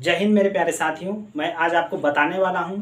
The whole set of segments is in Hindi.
जय हिंद मेरे प्यारे साथियों। मैं आज आपको बताने वाला हूँ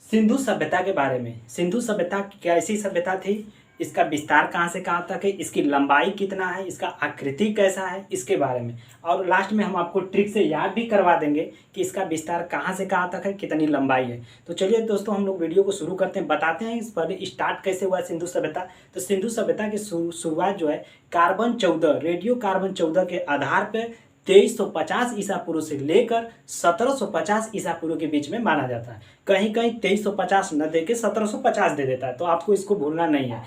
सिंधु सभ्यता के बारे में। सिंधु सभ्यता कैसी सभ्यता थी, इसका विस्तार कहाँ से कहाँ तक है, इसकी लंबाई कितना है, इसका आकृति कैसा है, इसके बारे में। और लास्ट में हम आपको ट्रिक से याद भी करवा देंगे कि इसका विस्तार कहाँ से कहाँ तक है, कितनी लंबाई है। तो चलिए दोस्तों, हम लोग वीडियो को शुरू करते हैं, बताते हैं इस पहले स्टार्ट कैसे हुआ सिंधु सभ्यता। तो सिंधु सभ्यता की शुरुआत जो है कार्बन 14 रेडियो कार्बन 14 के आधार पर 2350 ईसा पूर्व से लेकर 1750 ईसा पूर्व के बीच में माना जाता है। कहीं कहीं 2350 न दे के 1750 दे देता है, तो आपको इसको भूलना नहीं है।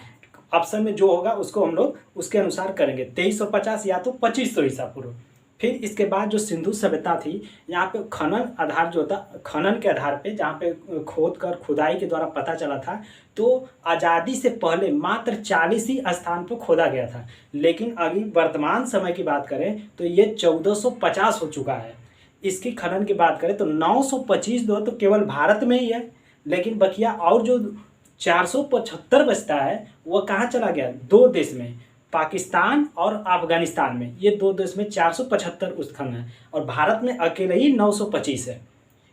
ऑप्शन में जो होगा उसको हम लोग उसके अनुसार करेंगे, 2350 या तो 2500 ईसा पूर्व। फिर इसके बाद जो सिंधु सभ्यता थी, यहाँ पे खनन आधार जो था, खनन के आधार पे जहाँ पे खोद कर खुदाई के द्वारा पता चला था, तो आज़ादी से पहले मात्र 40 ही स्थान पर खोदा गया था। लेकिन अभी वर्तमान समय की बात करें तो ये 1450 हो चुका है। इसकी खनन की बात करें तो 925 दो तो केवल भारत में ही है, लेकिन बकिया और जो 475 बचता है वह कहाँ चला गया, दो देश में, पाकिस्तान और अफगानिस्तान में। ये दो देश में 475 उत्खनन है और भारत में अकेले ही 925 है।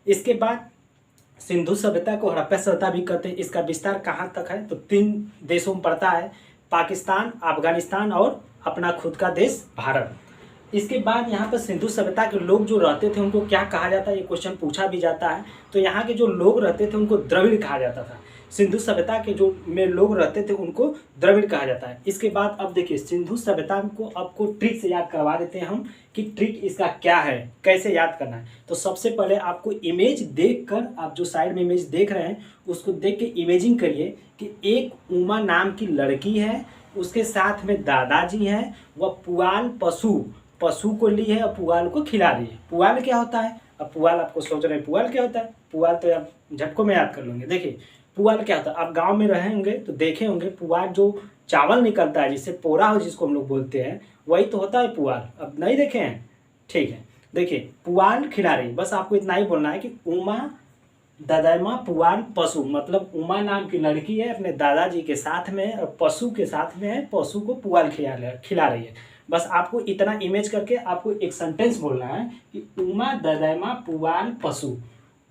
इसके बाद सिंधु सभ्यता को हड़प्पा सभ्यता भी कहते हैं। इसका विस्तार कहाँ तक है तो 3 देशों में पड़ता है, पाकिस्तान, अफगानिस्तान और अपना खुद का देश भारत। इसके बाद यहाँ पर सिंधु सभ्यता के लोग जो रहते थे उनको क्या कहा जाता है, ये क्वेश्चन पूछा भी जाता है। तो यहाँ के जो लोग रहते थे उनको द्रविड़ कहा जाता था। सिंधु सभ्यता के जो में लोग रहते थे उनको द्रविड़ कहा जाता है। इसके बाद अब देखिए सिंधु सभ्यता को आपको ट्रिक से याद करवा देते हैं हम कि ट्रिक इसका क्या है, कैसे याद करना है। तो सबसे पहले आपको इमेज देखकर, आप जो साइड में इमेज देख रहे हैं उसको देख के इमेजिंग करिए कि एक उमा नाम की लड़की है, उसके साथ में दादाजी हैं, वह पुआल पशु को ली है और पुआल को खिला रही है। पुआल क्या होता है, अब पुआल आपको सोच रहे हैं पुआल क्या होता है, पुआल तो आप झटकों में याद कर लेंगे। देखिए पुआल क्या होता है, आप गांव में रहे होंगे तो देखे होंगे, पुआल जो चावल निकलता है जिससे पोरा हो, जिसको हम लोग बोलते हैं, वही तो होता है पुआल। अब नहीं देखे हैं, ठीक है। देखिए पुआल खिला रही, बस आपको इतना ही बोलना है कि उमा दादामा पुआल पशु, मतलब उमा नाम की लड़की है, अपने दादाजी के साथ में और पशु के साथ में है, पशु को पुआल खिला रही है। बस आपको इतना इमेज करके आपको एक सेंटेंस बोलना है कि उमा दादामा पुआल पशु,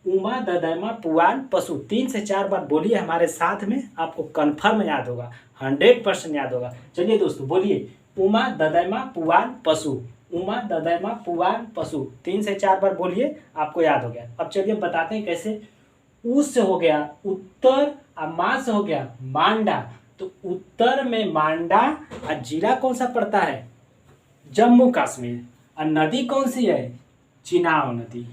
उमा दादामा पुआल पशु। 3 से 4 बार बोलिए हमारे साथ में, आपको कन्फर्म याद होगा, 100% याद होगा। चलिए दोस्तों बोलिए, उमा दादामा पुआल पशु, उमा दादामा पुआल पशु। 3 से 4 बार बोलिए, आपको याद हो गया। अब चलिए बताते हैं कैसे। ऊ से हो गया उत्तर और माँ से हो गया मांडा। तो उत्तर में मांडा और जिला कौन सा पड़ता है, जम्मू कश्मीर। और नदी कौन सी है, चिनाब नदी।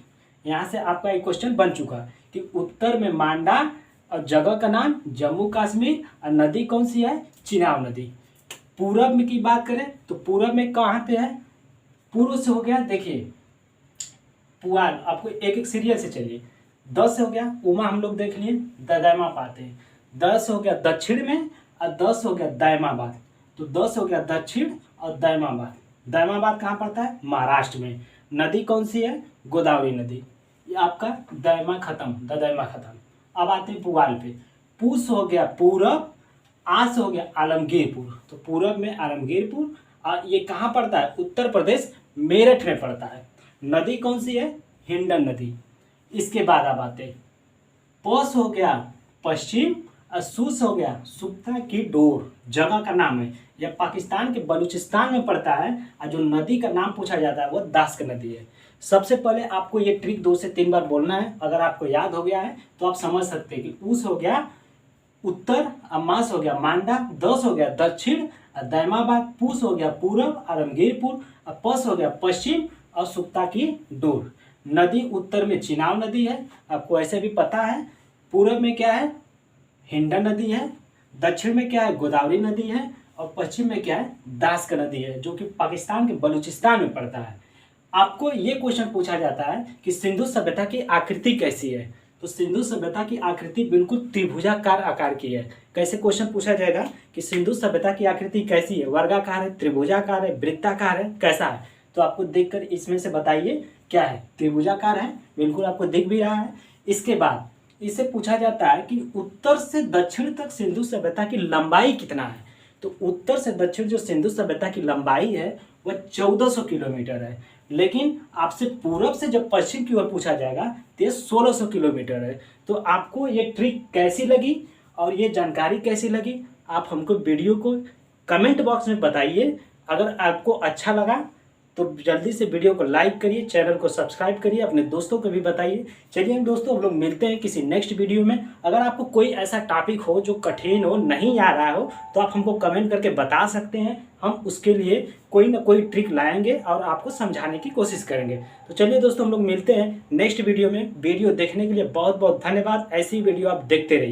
यहाँ से आपका एक क्वेश्चन बन चुका कि उत्तर में मांडा और जगह का नाम जम्मू कश्मीर और नदी कौन सी है, चिनाब नदी। पूरब में की बात करें तो पूरब में कहाँ पे है, पूर्व से हो गया, देखिए पुआल। आपको एक एक सीरियल से चलिए। 10 से हो गया उमा, हम लोग देख लिए, दादामा पाते हैं। 10 हो गया दक्षिण में और 10 हो गया दायमाबाद। तो 10 हो गया दक्षिण और दायमाबाद। दायमाबाद कहाँ पड़ता है, महाराष्ट्र में। नदी कौन सी है, गोदावरी नदी। ये आपका दायमा खत्म, दायमा खत्म। अब आते हैं पुआल पे। पू से हो गया पूरब, आ से हो गया आलमगीरपुर। तो पूरब में आलमगीरपुर। और ये कहाँ पड़ता है, उत्तर प्रदेश मेरठ में पड़ता है। नदी कौन सी है, हिंडन नदी। इसके बाद अब आते हैं प से हो गया पश्चिम और सू से हो गया सुक्ता की डोर, जगह का नाम है। यह पाकिस्तान के बलूचिस्तान में पड़ता है। और जो नदी का नाम पूछा जाता है वह दास्क नदी है। सबसे पहले आपको ये ट्रिक 2 से 3 बार बोलना है। अगर आपको याद हो गया है तो आप समझ सकते हैं कि ऊ से हो गया उत्तर, अम्मा से हो गया मांडा, 10 हो गया दक्षिण और दायमाबाद, पू से हो गया पूरब आलमगीरपुर और प से हो गया पश्चिम और सुक्ता की डोर। नदी उत्तर में चिनाब नदी है, आपको ऐसे भी पता है। पूरब में क्या है, हिंडन नदी है। दक्षिण में क्या है, गोदावरी नदी है। और पश्चिम में क्या है, दास्क नदी है, जो कि पाकिस्तान के बलूचिस्तान में पड़ता है। आपको ये क्वेश्चन पूछा जाता है कि सिंधु सभ्यता की आकृति कैसी है। तो सिंधु सभ्यता की आकृति बिल्कुल त्रिभुजाकार आकार की है। कैसे क्वेश्चन पूछा जाएगा कि सिंधु सभ्यता की आकृति कैसी है, वर्गाकार है, त्रिभुजाकार है, वृत्ताकार है, कैसा है। तो आपको देखकर इसमें से बताइए क्या है, त्रिभुजाकार है, बिल्कुल आपको दिख भी रहा है। इसके बाद इससे पूछा जाता है कि उत्तर से दक्षिण तक सिंधु सभ्यता की लंबाई कितना है। तो उत्तर से दक्षिण जो सिंधु सभ्यता की लंबाई है वह 1400 किलोमीटर है। लेकिन आपसे पूरब से जब पश्चिम की ओर पूछा जाएगा तो ये 1600 किलोमीटर है। तो आपको ये ट्रिक कैसी लगी और ये जानकारी कैसी लगी, आप हमको वीडियो को कमेंट बॉक्स में बताइए। अगर आपको अच्छा लगा तो जल्दी से वीडियो को लाइक करिए, चैनल को सब्सक्राइब करिए, अपने दोस्तों को भी बताइए। चलिए दोस्तों, हम लोग मिलते हैं किसी नेक्स्ट वीडियो में। अगर आपको कोई ऐसा टॉपिक हो जो कठिन हो, नहीं आ रहा हो, तो आप हमको कमेंट करके बता सकते हैं। हम उसके लिए कोई ना कोई ट्रिक लाएंगे और आपको समझाने की कोशिश करेंगे। तो चलिए दोस्तों, हम लोग मिलते हैं नेक्स्ट वीडियो में। वीडियो देखने के लिए बहुत बहुत धन्यवाद। ऐसी वीडियो आप देखते रहिए।